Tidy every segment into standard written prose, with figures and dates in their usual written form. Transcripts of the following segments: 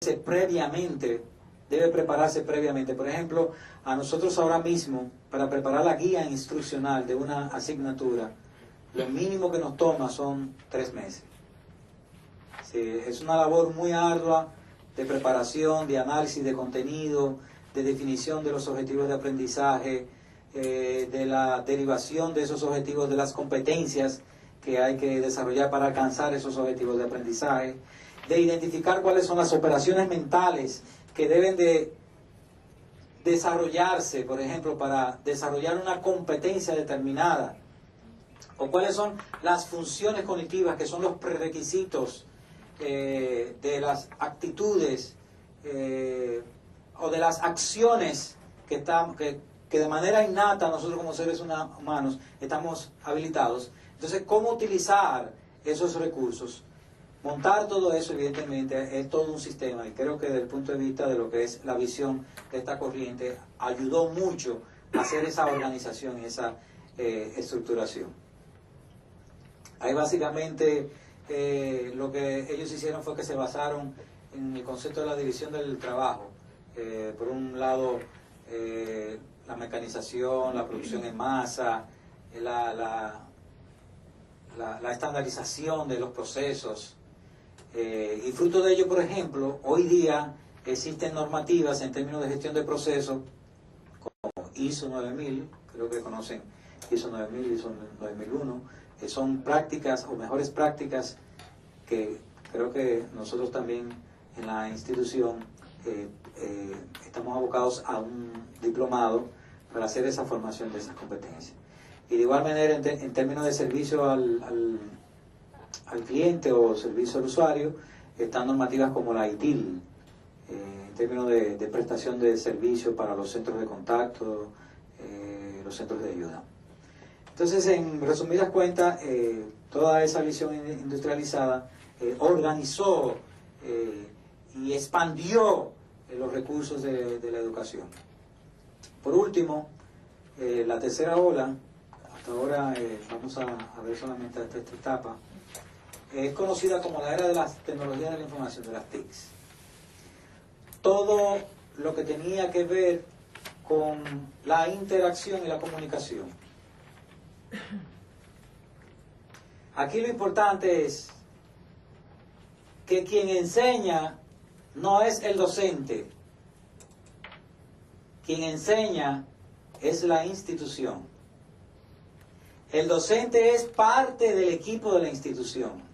previamente, debe prepararse previamente. Por ejemplo, a nosotros ahora mismo, para preparar la guía instruccional de una asignatura, lo mínimo que nos toma son 3 meses. Sí, es una labor muy ardua de preparación, de análisis de contenido, de definición de los objetivos de aprendizaje, de la derivación de esos objetivos, de las competencias que hay que desarrollar para alcanzar esos objetivos de aprendizaje, de identificar cuáles son las operaciones mentales que deben de desarrollarse, por ejemplo, para desarrollar una competencia determinada, o cuáles son las funciones cognitivas que son los prerequisitos de las actitudes o de las acciones que de manera innata nosotros como seres humanos estamos habilitados. Entonces, ¿cómo utilizar esos recursos? Montar todo eso, evidentemente, es todo un sistema, y creo que desde el punto de vista de lo que es la visión de esta corriente, ayudó mucho a hacer esa organización y esa estructuración. Ahí básicamente lo que ellos hicieron fue que se basaron en el concepto de la división del trabajo. Por un lado, la mecanización, la producción en masa, la estandarización de los procesos. Y fruto de ello, por ejemplo, hoy día existen normativas en términos de gestión de procesos como ISO 9000, creo que conocen ISO 9000, ISO 9001, que son prácticas o mejores prácticas que creo que nosotros también en la institución estamos abocados a un diplomado para hacer esa formación de esas competencias. Y de igual manera, en términos de servicio al cliente o servicio al usuario, están normativas como la ITIL, en términos de prestación de servicio para los centros de contacto, los centros de ayuda. Entonces, en resumidas cuentas, toda esa visión industrializada organizó y expandió los recursos de la educación. Por último, la tercera ola, hasta ahora vamos a ver solamente esta etapa, es conocida como la era de las tecnologías de la información, de las TICs. Todo lo que tenía que ver con la interacción y la comunicación. Aquí lo importante es que quien enseña no es el docente. Quien enseña es la institución. El docente es parte del equipo de la institución.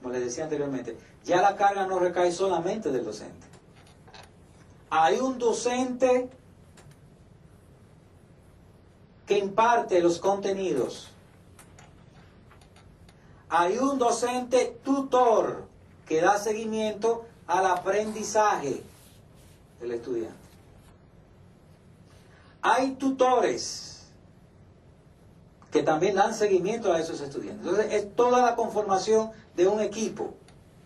Como les decía anteriormente, ya la carga no recae solamente del docente. Hay un docente que imparte los contenidos. Hay un docente tutor que da seguimiento al aprendizaje del estudiante. Hay tutores que también dan seguimiento a esos estudiantes. Entonces, es toda la conformación de un equipo.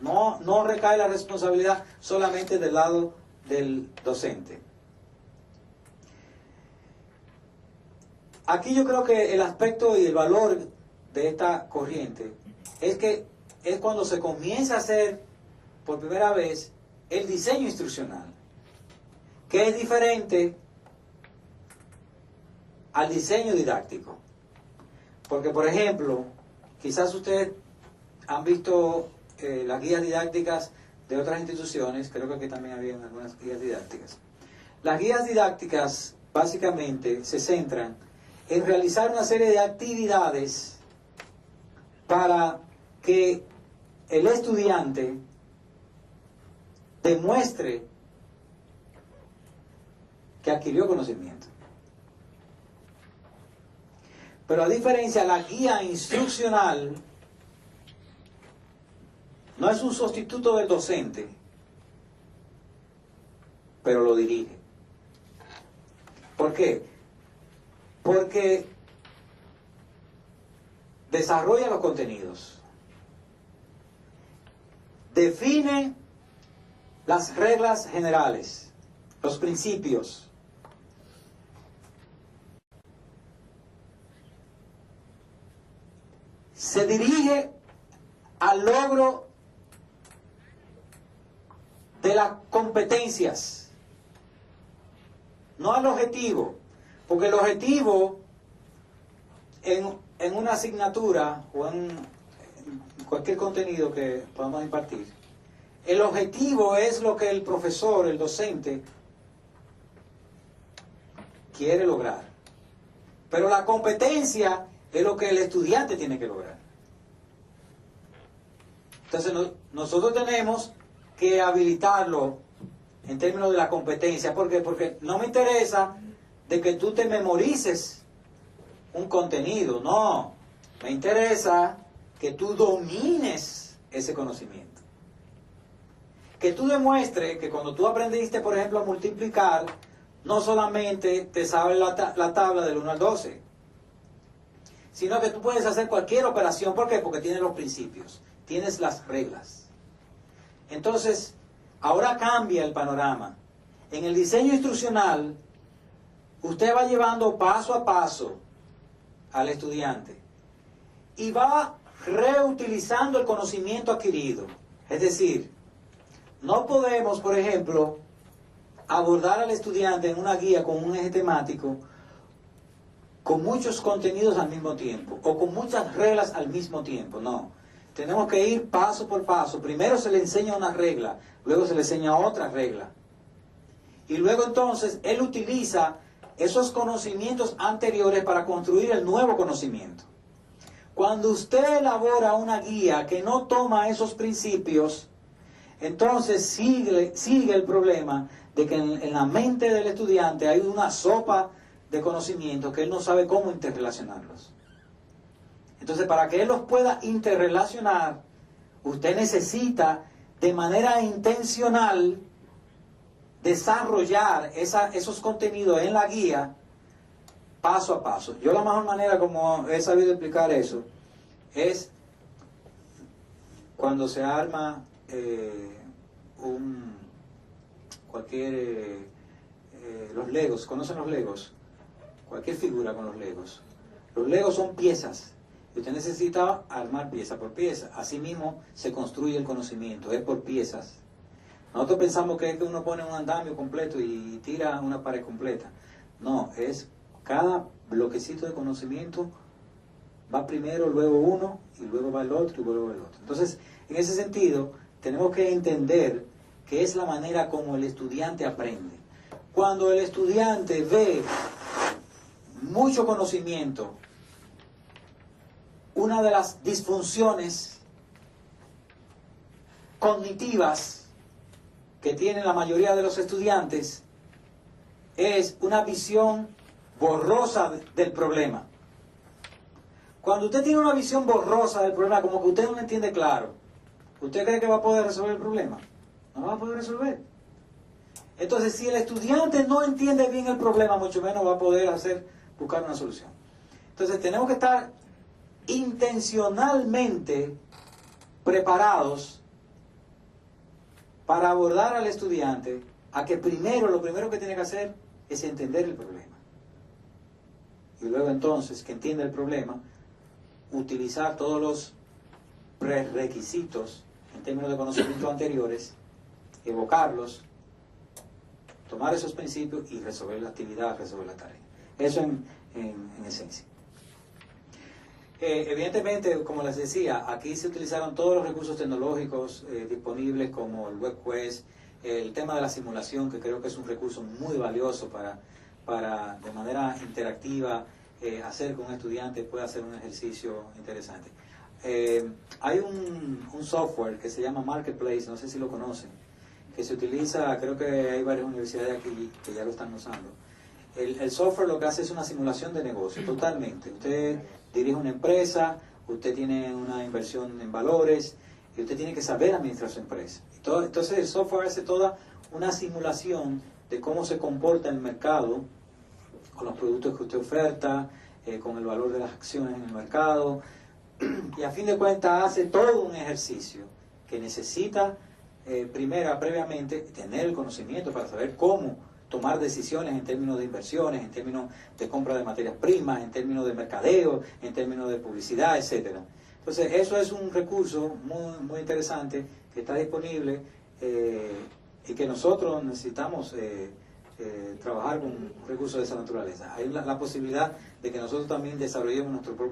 No recae la responsabilidad solamente del lado del docente. Aquí yo creo que el aspecto y el valor de esta corriente es que es cuando se comienza a hacer por primera vez el diseño instruccional, que es diferente al diseño didáctico. Porque, por ejemplo, quizás ustedes han visto las guías didácticas de otras instituciones, creo que aquí también habían algunas guías didácticas. Las guías didácticas básicamente se centran en realizar una serie de actividades para que el estudiante demuestre que adquirió conocimiento. Pero a diferencia, la guía instruccional no es un sustituto del docente, pero lo dirige. ¿Por qué? Porque desarrolla los contenidos, define las reglas generales, los principios, se dirige al logro de las competencias, no al objetivo, porque el objetivo en una asignatura o en cualquier contenido que podamos impartir, el objetivo es lo que el profesor, el docente, quiere lograr. Pero la competencia es lo que el estudiante tiene que lograr. Entonces nosotros tenemos que habilitarlo en términos de la competencia. ¿Por qué? Porque no me interesa de que tú te memorices un contenido. No, me interesa que tú domines ese conocimiento. Que tú demuestres que cuando tú aprendiste, por ejemplo, a multiplicar, no solamente te sabes la tabla del 1 al 12, sino que tú puedes hacer cualquier operación. ¿Por qué? Porque tienes los principios, tienes las reglas. Entonces, ahora cambia el panorama. En el diseño instruccional, usted va llevando paso a paso al estudiante y va reutilizando el conocimiento adquirido. Es decir, no podemos, por ejemplo, abordar al estudiante en una guía con un eje temático con muchos contenidos al mismo tiempo o con muchas reglas al mismo tiempo. No, tenemos que ir paso por paso. Primero se le enseña una regla, luego se le enseña otra regla, y luego entonces él utiliza esos conocimientos anteriores para construir el nuevo conocimiento. Cuando usted elabora una guía que no toma esos principios, entonces sigue el problema de que en la mente del estudiante hay una sopa de conocimientos que él no sabe cómo interrelacionarlos. Entonces, para que él los pueda interrelacionar, usted necesita de manera intencional desarrollar esos contenidos en la guía paso a paso. Yo la mejor manera como he sabido explicar eso es cuando se arma los Legos. ¿Conocen los Legos? Cualquier figura con los Legos. Los Legos son piezas. Y usted necesita armar pieza por pieza. Asimismo se construye el conocimiento, es por piezas. Nosotros pensamos que es que uno pone un andamio completo y tira una pared completa. No, es cada bloquecito de conocimiento va primero, luego uno, y luego va el otro, y luego el otro. Entonces, en ese sentido, tenemos que entender que es la manera como el estudiante aprende. Cuando el estudiante ve mucho conocimiento, una de las disfunciones cognitivas que tienen la mayoría de los estudiantes es una visión borrosa del problema. Cuando usted tiene una visión borrosa del problema, como que usted no lo entiende claro, ¿usted cree que va a poder resolver el problema? No lo va a poder resolver. Entonces, si el estudiante no entiende bien el problema, mucho menos va a poder buscar una solución. Entonces, tenemos que estar intencionalmente preparados para abordar al estudiante a que lo primero que tiene que hacer es entender el problema. Y luego entonces, que entienda el problema, utilizar todos los prerequisitos en términos de conocimientos anteriores, evocarlos, tomar esos principios y resolver la actividad, resolver la tarea. Eso en esencia. Evidentemente, como les decía, aquí se utilizaron todos los recursos tecnológicos disponibles, como el WebQuest, el tema de la simulación, que creo que es un recurso muy valioso para de manera interactiva, hacer que un estudiante pueda hacer un ejercicio interesante. Hay un software que se llama Marketplace, no sé si lo conocen, que se utiliza, creo que hay varias universidades aquí que ya lo están usando. El software lo que hace es una simulación de negocio, totalmente. Usted dirige una empresa, usted tiene una inversión en valores, y usted tiene que saber administrar su empresa. Entonces el software hace toda una simulación de cómo se comporta el mercado, con los productos que usted oferta, con el valor de las acciones en el mercado, y a fin de cuentas hace todo un ejercicio que necesita previamente tener el conocimiento para saber cómo tomar decisiones en términos de inversiones, en términos de compra de materias primas, en términos de mercadeo, en términos de publicidad, etc. Entonces, eso es un recurso muy, muy interesante que está disponible y que nosotros necesitamos trabajar con recursos de esa naturaleza. Hay la posibilidad de que nosotros también desarrollemos nuestro propio